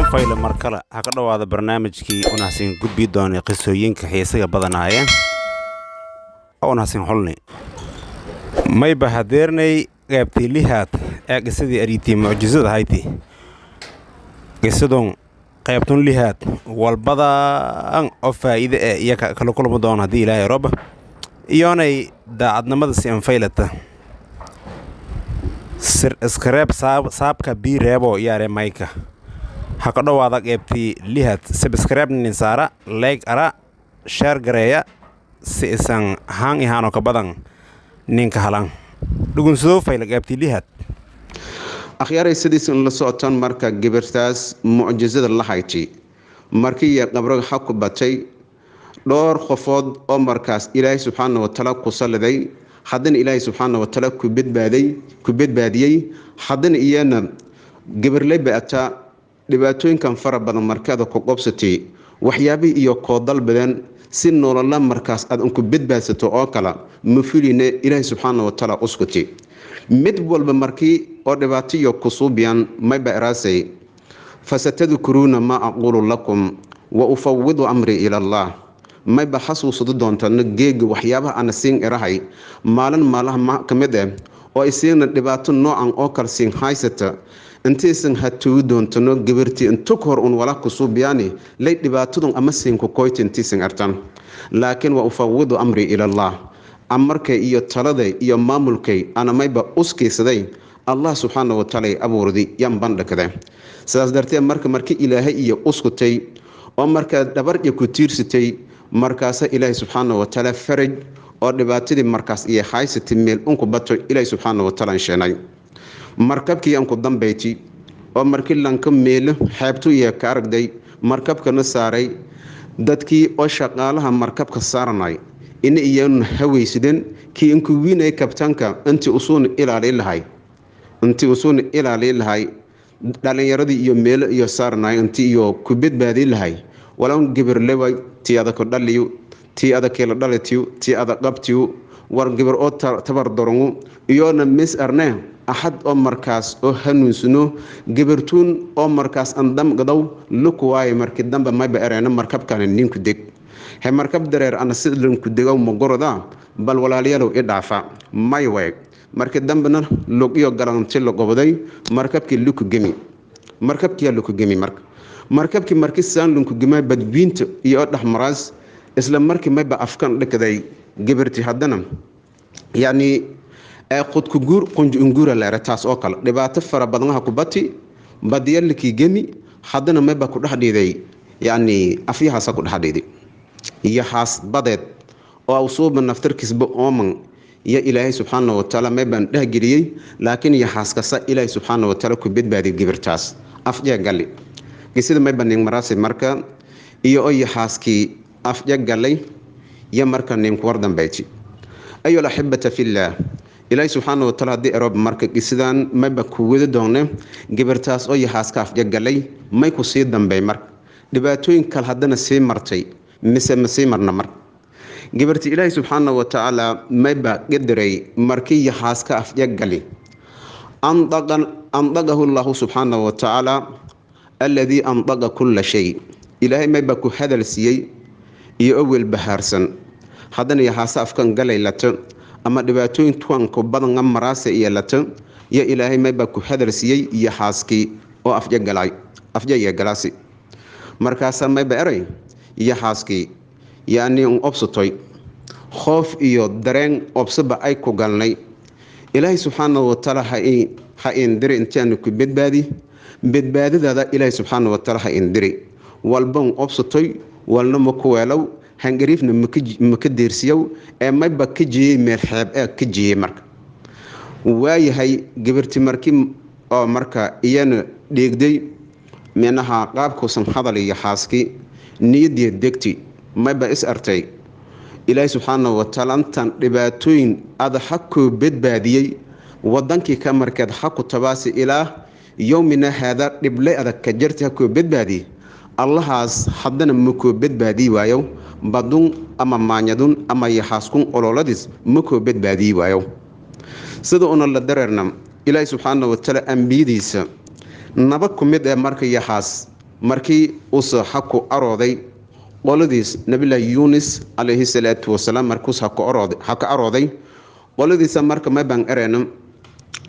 kulan fayla markale ha ka dhawaada barnaamijkii unahsin gudbi doonay qisooyinka xiisaga badanaayeen unahsin xulni may bahadeernay qaybtii lihaad ee qisadii ariitii mucjisada hayti qisadun qaybtun lihaad walbadan oo faa'iido ee iyo kala kulma doon haddii ilaahay rooba iyoonay daacadnimada si anfaylata sir iskareeb saabka bii reebo yaare mayka ha ka dhawaada qaybtii lihaad subscribe nin saara like ara share gareeya si isan haan ihaano ka badan ninka halan dhugunsado fayla qaybtii lihaad akhyaaray sidiisan la socotaan marka gabartaas mucjisada la hayti markii ya qabriga xaq batay dhowr qofood oo markaas ilaahay subxaanahu wa ta'ala ku saladay haddana ilaahay subxaanahu wa ta'ala ku badbaadiyay haddana iyana gabarlay baata dhibaatooyinkan fara badan markaada ku qobsatay waxyaabii iyo koodal badan si nolol markaas aad ku badbaadsato oo kala mafilina ilaahay subxaanahu wa ta'ala uskuti mid walba markii oo dhibaatiyo ku suubiyan may baaraasay fasatadkuruna ma aqulu lakum wa ufawwidu amri ila Allah may ba xasuusado doontaan geeg waxyaabaha aan siin irahay maalaha kamid ah oo isina dhibaato noocan oo kala siin haysata intiisan hatuu doontano gabartii inta hor un wala ku suubiyaani lay dhibaatadun ama siin ku koytin intiisan artan laakiin wa ufawwidu amri ila Allah amarkay iyo taladay iyo maamulkay ana mayba uskiisaday Allah subhanahu wa ta'ala abuurdi yan bandhakada sidaas darteed markii ilaahay iyo uskutay oo marka dabarje ku tiirsatay markaas ilaahay subhanahu wa ta'ala faraj oo dhibaatadii markaas iyo haysatay meel unku bato ilaahay subhanahu wa ta'ala sheenay markabkii aan ku dambeeyay oo markii lanka meel xeebtu iyo ka aragday markabkana saaray dadkii oo shaqaalaha markabka saaranay in iyaan hawaysideen kii inku wiinay kabtanka intii usuun ilaali lahay dhalinyaradii iyo meel iyo saaranay intii iyo ku badbaadi lahay walaan gabarleway tii adag ku dhaliyo tii adag kala dhalatiyo tii adag qabtiyo war gabar oo tabar darangu iyoona mis arne ahad oo markaas oo hanuunsano gabartuun oo markaas andam gadaw lukuwaay markii dambe may baareena markabkan ninku deg he markab dareer ana sidlan ku degaw magorada bal walaaliyaalow i dhaafa may way markii dambena logiyo galanti la goboday markabkii luku gemi markabkii markii saan lunku gemay badwiinta iyo dhaxmaraas isla markii mayba afkan dhakaday gabarti haddana yani qodku guur qunjungura la taas oo kale dhibaato fara badan ku bati badiyalkii gemi haddana mayba ku dhaxdhiiday yani afyahaas ku dhaxdhiiday iyo haas badeed oo suuban naftarkiisba ooman ya ilaahay subhanahu wa ta'ala mayban dhagiriyay laakiin ya haas kasa ilaahay subhanahu wa ta'ala ku badbaadi gabartaas afjaa gali gisida mayban nin marasay marka iyo oo haaski afjaa galay ya marka nin ku wardambeeyay ayu lahibata fillah ilaahay subhanahu wa ta'ala di arab marka gisidan mayba ku wada doonay gabartaas oo haaska afjaa galay may ku sii dambeey marka dhibaatooyin kale haddana sii martay mise marna mar gabarti ilaahay subhanahu wa ta'ala mayba qadaray markii haaska afjaa gali andaqahu Allah subhanahu wa ta'ala alladhi andaqa kull shay ilaahay mayba ku hadal siiyay iyo awal bahaarsan haddana haasa afkan galay lato ama dhibaatooyin tuwan ku badan maraasa iyo lato ya ilaahay mayba ku hadal siiyay iyo haaski oo afjaa galaasi markaas mayba eray iyo haaski yani obsatoy khoof iyo dareen obsaba ay ku galnay ilaahay subhanahu wa ta'ala ha indiri intaan ku badbaadada ilaahay subhanahu wa ta'ala ha indiri walban obsatoy walna ma ku weelow hangariifna ma ka deersiyow ee mayba ka jeeyay meel xeeb ee ka jeeyay marka waayahay gabarti markii oo marka iyana dheegday menaha qaabkuusan hadal iyo haaski niyadii degti mayba is artay ilaahay subhanahu wa ta'ala antan dhibaatooyin ada xaqo badbaadiyay wadankii ka markeed xaqu tabaasi ilaa yawmina hada dhiblay adag ka jirta xaqo badbaadi allahaas haddana ma ku badbaadi waayo badun ama maanyadun ama yaxaaskun ololadis ma ku badbaadi waayo sida una la dareerna ilaahay subhanahu wa ta'ala ambiyadiisa naba kumid ee marka yaxaas markii usa haku arooday qoladiis nabilaah yunis alayhi salaatu wasalaam markuus haka arooday qoladiisa marka ma baan ereenam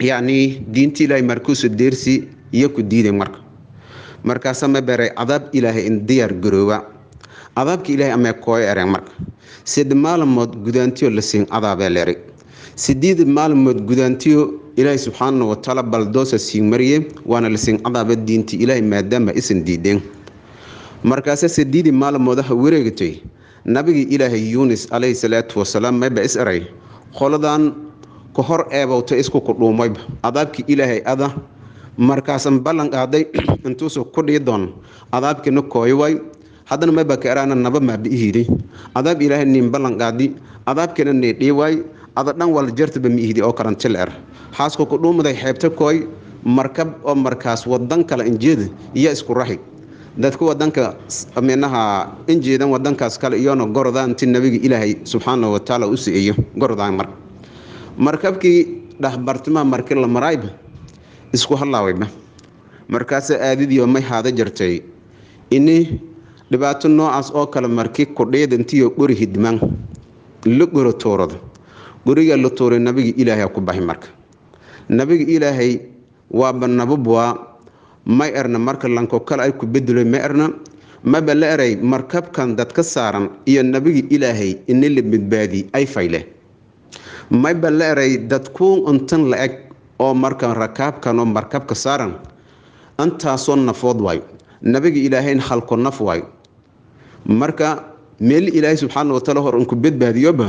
yani diinta ilaahay markuusu deersi iyo ku diiday markaasa ma beray cadaab ilaahay in diyaar garooba cadaabka ilaahay ama kooy ereen marka sid maalmood gudaantiyo la siin cadaabee leeray sideed maalmood gudaantiyo ilaahay subxaanahu wa tacaala baldoosa siin mariyay waana la siin cadaaba diinta ilaahay maadaama isan diideen markaasa sideed maalmoodaha wareegatay nabigi ilaahay yunis alayhi salaatu wasalaam mayba is eray qoladan ka hor eebowta isku ku dhuumayba cadaabkii ilaahay ada markaasan ballan qaaday intuusu ku dhii doon cadaabkiina kooy way haddana mayba ka eraana naba maabi'ihiiday cadaab ilaahay nin ballan qaadi cadaabkiina nee dhii way ada dhan wal jartaba miihidi oo karantil xaasku ku dhuumaday xeebta kooy markab oo markaas wadan kale injeeda iyo isku raxi dadku wadanka amenaha injeedan wadankaas kale iyona gorodaanti nabiga ilaahay subxaanahu wa tacaala u siiyo gorodaan markabkii dhaxbartama markii la marayba isku halaawayba markaas aadidiyo may haada jartay ini dhibaato noocaas oo kale markii ku dheedantiyo qori hidman la goro toorada guriga la tooray nabiga ilaahay ku baxay marka nabiga ilaahay waa banabwa may erna marka lanko kale ay ku bedelay ma erna ma bala eray markabkan dadka saaran iyo nabiga ilaahay in la midbaadi ay fayle may bala eray dadku untan la eg oo markan rakaabkan oo markabka saaran antaasoo nafood way nabiga ilaahay halko naf way marka meel ilaahay subxaanahu wa tacaala hor ku badbaadiyoba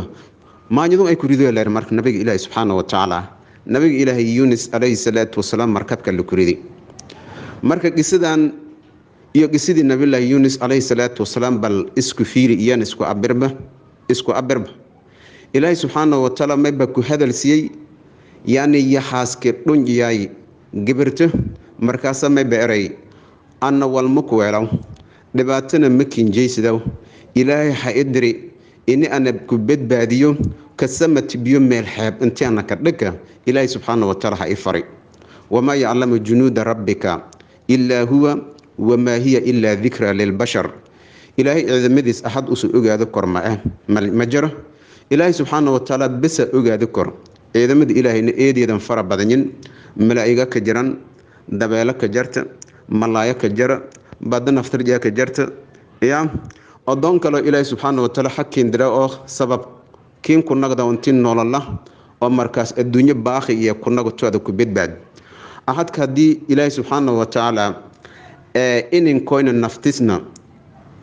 maanyadu ay ku rido leer marka nabiga ilaahay subxaanahu wa tacaala nabiga ilaahay yunis alayhi salaatu wasalaam markabka la ku riday marka qisadan iyo qisadii nabilaah yunis alayhi salaatu wasalaam bal isku fiiri iyo isku abirba ilaahay subxaanahu wa tacaala mayba ku hadal siiyey yani yaxaaske dhunjiyay gibirto markaasa mayba eray anna walmaku weelaw dhibaatana ma kinjaysidaw ilaahay ha idiri ini ana ku badbaadiyo kasamati biyo meel xeeb intaana ka dhaka ilaahay subxaanahu wa tacaala ha ifari wamaa yaclamu junuuda rabbika ilaa huwa wamaa hiya ilaa dikra lilbashar ilaahay ciidamadiis ahad usu ogaado kor ma jiro ilaahay subxaanahu wa tacaala besa ogaado kor ciidamada ilaahayna eedeedan fara badanyin malaa'iga ka jiran dabeelo ka jarta malaayo ka jara badda naftarjaa ka jarta ya odoon kaloo ilaahay subxaanahu wa tacaala xakiin dira oo sabab kiin ku nagda untiin nolola oo markaas adduunyo baaqi iyo ku nagtooda ku badbaad ahadka haddii ilaahay subxaanahu wa tacaala ininkoyna naftisna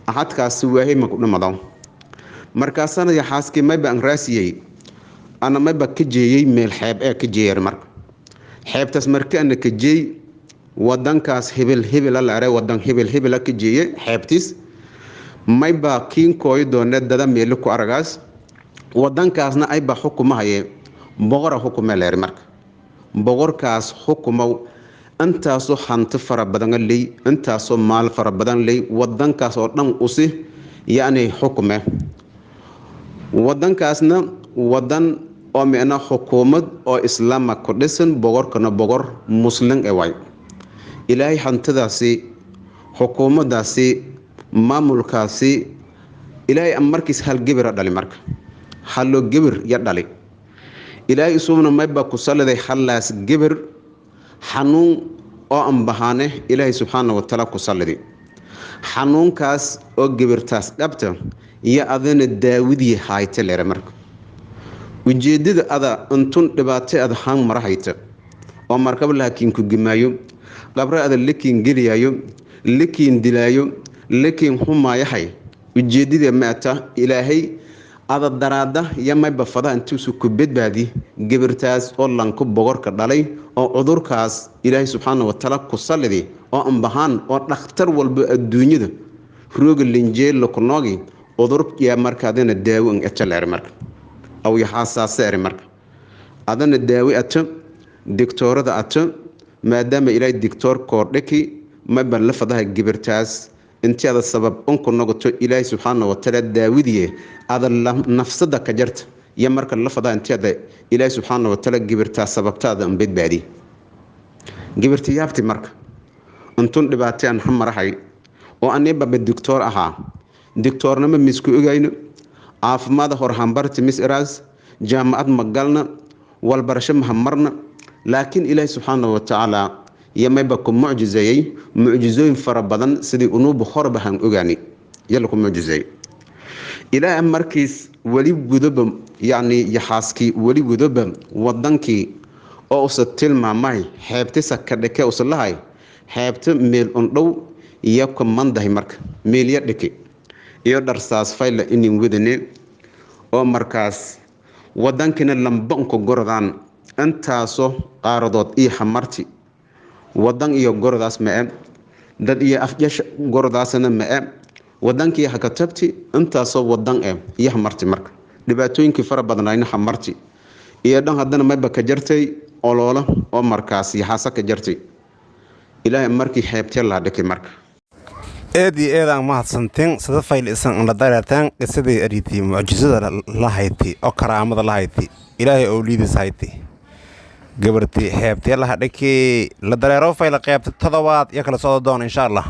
ahadkaasi waahay ma ku dhimado markaasana yaxaaskii mayba an raasiyey ana mayba ka jeeyey meel xeeb ka jeeyar marka xeebtaas markaana ka jeey wadankaas hebel la eray wadan hebel ka jeeye xeebtiis mayba kiinkooy doone dada meelo ku aragaas wadankaasna ayba xukumahaye boqora xukume leer marka boqorkaas xukumow intaasoo hanti fara badan ley intaasoo maal fara badan ley wadankaas oo dhan usi yani xukume wadankaasna wadan oo micna xukuumad oo islaama ku dhisan boqorkana boqor muslim way ilaahay hantidaasi xukuumadaasi maamulkaasi ilaahay markiis hal gibir dhali marka hallo gibir ya dhali ilaahay isuna mayba ku saliday halaas gibir xanuun oo ambahaane ilaahay subxaanahu wa tacaala ku saliday xanuunkaas oo gibirtaas dhabta iyo adana daawidii hayte leere marka ujeedada ada intun dhibaato ad haan marahayta oo markab laakiin ku gimaayo qabra ada lakiin geliyayo lakiin dilaayo lakiin humaayahay ujeedada maata ilaahay ada daraada iyo mayba fada intuusu ku badbaadi gibirtaas oo lanku boqorka dhalay oo cudurkaas ilaahay subxaanahu wa tacaala ku saliday oo ambahaan oo dhakhtar walba adduunyada rooga linjeel ku noogi cudur ya markaadana daawo in etaleer marka aw yaxaasaasere marka adana daawi ato diktoorada ato maadaama ilaahay diktoor koordhaki mayba la fadaha gibirtaas intii ada sabab unku noqoto ilaahay subxaanahu wa tacaala daawidiye ada nafsada ka jarta iyo marka la fadaha intii ada ilaahay subxaanahu wa tacaala gibirtaas sababtaada un badbaadi gibirta yaabti marka intun dhibaataan hamarahay oo anibaba doctor ahaa doctornama misku ogayno caafimaad horhambarti mis iraas jaamacad magalna walbarasho mahamarna laakiin ilaahay subxaanahu wa tacaala yamayba ku mucjizayay mucjizooyin fara badan sidii unuubu horbahan ogaani yalla ku mucjizay ilaahay markiis wali gudoba yani yaxaaskii wali gudoba wadankii oo usa tilmaamay xeebtisa ka dhake usalahay xeebta meel undhow iyo ka mandahay marka meel ya dhake iyo dharsaas fayla inin wadane oo markaas wadankina lambanku gorodaan intaaso qaaradood iyo xamarti wadan iyo gorodaas ma dad iyo afjash gorodaasna ma wadankii haka tabti intaaso wadan iyo xamarti marka dhibaatooyinkii fara badnaayna xamarti iyo dhan hadana mayba ka jartay oloola oo markaas yaxaasa ka jartay ilaahay markii xeebtee la dhakay marka eedii eedaan mahadsantiin sida fayl isan la dareertaan qisadii ariitii mucjisada la hayti oo karaamada la hayti ilaahay oo liidis hayti gabartii xeebtee la dhakay la dareero fayl qaybta todobaad iyo kala soo doon insha Allah